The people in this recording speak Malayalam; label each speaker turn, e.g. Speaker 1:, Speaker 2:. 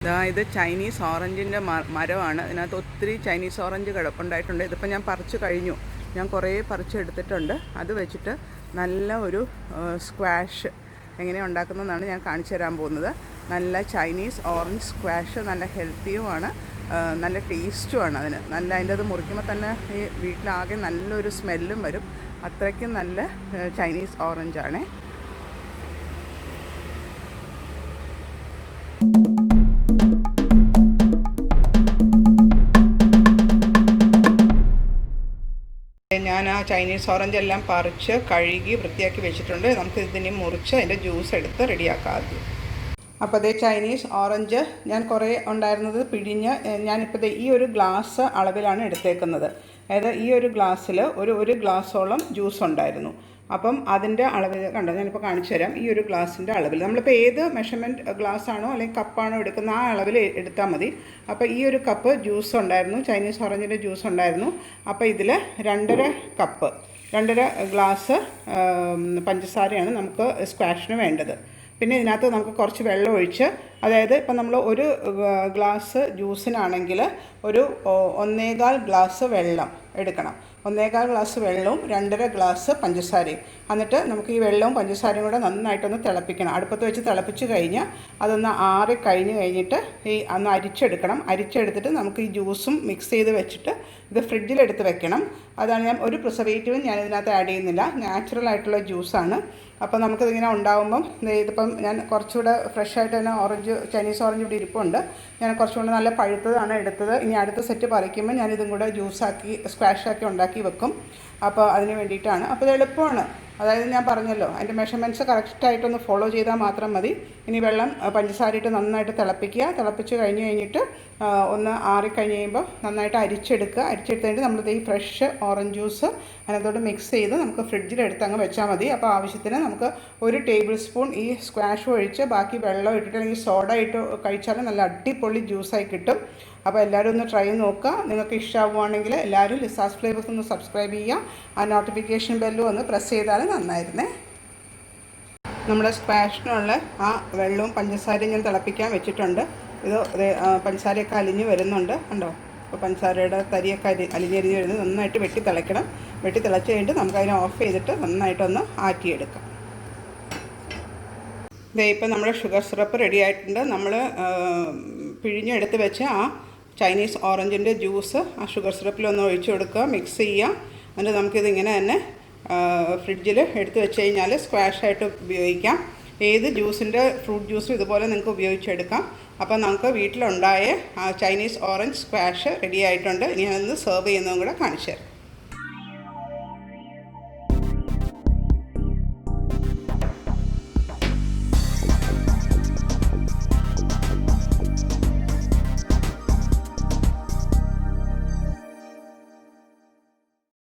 Speaker 1: ഇത് ചൈനീസ് ഓറഞ്ചിൻ്റെ മരമാണ്. ഇതിനകത്ത് ഒത്തിരി ചൈനീസ് ഓറഞ്ച് കിടപ്പുണ്ടായിട്ടുണ്ട്. ഇതിപ്പോൾ ഞാൻ പറിച്ചു കഴിഞ്ഞു. ഞാൻ കുറേ പറിച്ചെടുത്തിട്ടുണ്ട്. അത് വെച്ചിട്ട് നല്ല ഒരു സ്ക്വാഷ് എങ്ങനെ ഉണ്ടാക്കുന്നതെന്നാണ് ഞാൻ കാണിച്ചു തരാൻ പോകുന്നത്. നല്ല ചൈനീസ് ഓറഞ്ച് സ്ക്വാഷ് നല്ല ഹെൽത്തിയുമാണ്, നല്ല ടേസ്റ്റുമാണ്. അതിൻ്റെ അത് മുറിക്കുമ്പോൾ തന്നെ ഈ വീട്ടിലാകെ നല്ലൊരു സ്മെല്ലും വരും. അത്രയ്ക്കും നല്ല ചൈനീസ് ഓറഞ്ചാണേ. ഞാൻ ആ ചൈനീസ് ഓറഞ്ച് എല്ലാം പറിച്ച് കഴുകി വൃത്തിയാക്കി വെച്ചിട്ടുണ്ട്. നമുക്ക് ഇതിനെ മുറിച്ച് അതിൻ്റെ ജ്യൂസ് എടുത്ത് റെഡിയാക്കാം ആദ്യം. അപ്പോൾ അതേ ചൈനീസ് ഓറഞ്ച് ഞാൻ കുറേ ഉണ്ടായിരുന്നത് പിഴിഞ്ഞ് ഞാനിപ്പോൾ ഈ ഒരു ഗ്ലാസ് അളവിലാണ് എടുത്തേക്കുന്നത്. അതായത് ഈ ഒരു ഗ്ലാസ്സിൽ ഒരു ഗ്ലാസ്സോളം ജ്യൂസ് ഉണ്ടായിരുന്നു. അപ്പം അതിൻ്റെ അളവിൽ കണ്ടോ, ഞാനിപ്പോൾ കാണിച്ചു തരാം. ഈ ഒരു ഗ്ലാസിൻ്റെ അളവിൽ നമ്മളിപ്പോൾ ഏത് മെഷർമെൻറ്റ് ഗ്ലാസ്സാണോ അല്ലെങ്കിൽ കപ്പാണോ എടുക്കുന്ന ആ അളവിൽ എടുത്താൽ മതി. അപ്പോൾ ഈ ഒരു കപ്പ് ജ്യൂസ് ഉണ്ടായിരുന്നു, ചൈനീസ് ഓറഞ്ചിൻ്റെ ജ്യൂസ് ഉണ്ടായിരുന്നു. അപ്പോൾ ഇതിൽ 2.5 ഗ്ലാസ് പഞ്ചസാരയാണ് നമുക്ക് സ്ക്വാഷിന് വേണ്ടത്. പിന്നെ ഇതിനകത്ത് നമുക്ക് കുറച്ച് വെള്ളം ഒഴിച്ച്, അതായത് ഇപ്പം നമ്മൾ ഒരു ഗ്ലാസ് ജ്യൂസിനാണെങ്കിൽ ഒരു 1.25 ഗ്ലാസ് വെള്ളം എടുക്കണം. 1.25 ഗ്ലാസ് വെള്ളവും 2.5 ഗ്ലാസ് പഞ്ചസാരയും. എന്നിട്ട് നമുക്ക് ഈ വെള്ളവും പഞ്ചസാരയും കൂടെ നന്നായിട്ടൊന്ന് തിളപ്പിക്കണം. അടുപ്പത്ത് വെച്ച് തിളപ്പിച്ച് കഴിഞ്ഞാൽ അതൊന്ന് കഴിഞ്ഞിട്ട് ഒന്ന് അരിച്ചെടുത്തിട്ട് നമുക്ക് ഈ ജ്യൂസും മിക്സ് ചെയ്ത് വെച്ചിട്ട് ഇത് ഫ്രിഡ്ജിലെടുത്ത് വെക്കണം. അതാണ് ഞാൻ ഒരു പ്രിസർവേറ്റീവും ഞാനിതിനകത്ത് ആഡ് ചെയ്യുന്നില്ല. നാച്ചുറൽ ആയിട്ടുള്ള ജ്യൂസാണ്. അപ്പോൾ നമുക്കിതിങ്ങനെ ഉണ്ടാകുമ്പം ഇതിപ്പം ഞാൻ കുറച്ചുകൂടെ ഫ്രഷായിട്ട് തന്നെ ചൈനീസ് ഓറഞ്ച് ഇവിടെ ഇരിപ്പുണ്ട്. ഞാൻ കുറച്ചുകൂടെ നല്ല പഴുത്തതാണ് എടുത്തത്. ഇനി അടുത്ത സെറ്റ് പറിക്കുമ്പോൾ ഞാനിതും കൂടെ ജ്യൂസാക്കി സ്ക്വാഷാക്കി ഉണ്ടാക്കി വെക്കും. അപ്പോൾ അതിന് വേണ്ടിയിട്ടാണ്. അപ്പോൾ ഇത് എളുപ്പമാണ്. അതായത് ഞാൻ പറഞ്ഞല്ലോ, അതിൻ്റെ മെഷർമെൻറ്റ്സ് കറക്റ്റായിട്ടൊന്ന് ഫോളോ ചെയ്താൽ മാത്രം മതി. ഇനി വെള്ളം പഞ്ചസാരയിട്ട് നന്നായിട്ട് തിളപ്പിച്ച് കഴിഞ്ഞിട്ട് ഒന്ന് കഴിയുമ്പോൾ നന്നായിട്ട് അരിച്ചെടുത്തിട്ട് നമ്മളിത് ഈ ഫ്രഷ് ഓറഞ്ച് ജ്യൂസ് അതിനകത്തോട്ട് മിക്സ് ചെയ്ത് നമുക്ക് ഫ്രിഡ്ജിലെടുത്ത് അങ്ങ് വെച്ചാൽ മതി. അപ്പോൾ ആവശ്യത്തിന് നമുക്ക് 1 ടേബിൾ സ്പൂൺ ഈ സ്ക്വാഷ് ഒഴിച്ച് ബാക്കി വെള്ളം ഇട്ടിട്ട് അല്ലെങ്കിൽ സോഡ ഇട്ട് കഴിച്ചാലും നല്ല അടിപൊളി ജ്യൂസായി കിട്ടും. അപ്പോൾ എല്ലാവരും ഒന്ന് ട്രൈ നോക്കുക. നിങ്ങൾക്ക് ഇഷ്ടമാവുകയാണെങ്കിൽ എല്ലാവരും ലിസാസ് ഫ്ലേവേഴ്സ് ഒന്ന് സബ്സ്ക്രൈബ് ചെയ്യുക. ആ നോട്ടിഫിക്കേഷൻ ബെല്ലും ഒന്ന് പ്രസ് ചെയ്താൽ നന്നായിരുന്നേ. നമ്മുടെ സ്ക്വാഷിനുള്ള ആ വെള്ളവും പഞ്ചസാരയും ഞാൻ തിളപ്പിക്കാൻ വെച്ചിട്ടുണ്ട്. ഇത് പഞ്ചസാരയൊക്കെ അലിഞ്ഞ് വരുന്നുണ്ട്, കണ്ടോ. അപ്പോൾ പഞ്ചസാരയുടെ തരിയൊക്കെ അലിഞ്ഞരിഞ്ഞ് വരുന്നത് നന്നായിട്ട് വെട്ടി തിളച്ച് കഴിഞ്ഞിട്ട് നമുക്കതിനെ ഓഫ് ചെയ്തിട്ട് നന്നായിട്ടൊന്ന് ആറ്റിയെടുക്കാം. ഇപ്പം നമ്മുടെ ഷുഗർ സിറപ്പ് റെഡി ആയിട്ടുണ്ട്. നമ്മൾ പിഴിഞ്ഞെടുത്ത് വെച്ച് ആ ചൈനീസ് ഓറഞ്ചിൻ്റെ ജ്യൂസ് ആ ഷുഗർ സിറപ്പിലൊന്ന് ഒഴിച്ചു കൊടുക്കുക, മിക്സ് ചെയ്യുക. എന്നിട്ട് നമുക്കിതിങ്ങനെ തന്നെ ഫ്രിഡ്ജിൽ എടുത്ത് വെച്ച് കഴിഞ്ഞാൽ സ്ക്വാഷായിട്ട് ഉപയോഗിക്കാം. ഏത് ഫ്രൂട്ട് ജ്യൂസും ഇതുപോലെ നിങ്ങൾക്ക് ഉപയോഗിച്ചെടുക്കാം. അപ്പോൾ നമുക്ക് വീട്ടിലുണ്ടായ ചൈനീസ് ഓറഞ്ച് സ്ക്വാഷ് റെഡി ആയിട്ടുണ്ട്. ഇനി അതൊന്ന് സെർവ് ചെയ്യുന്നതും കൂടെ കാണിച്ചു തരാം.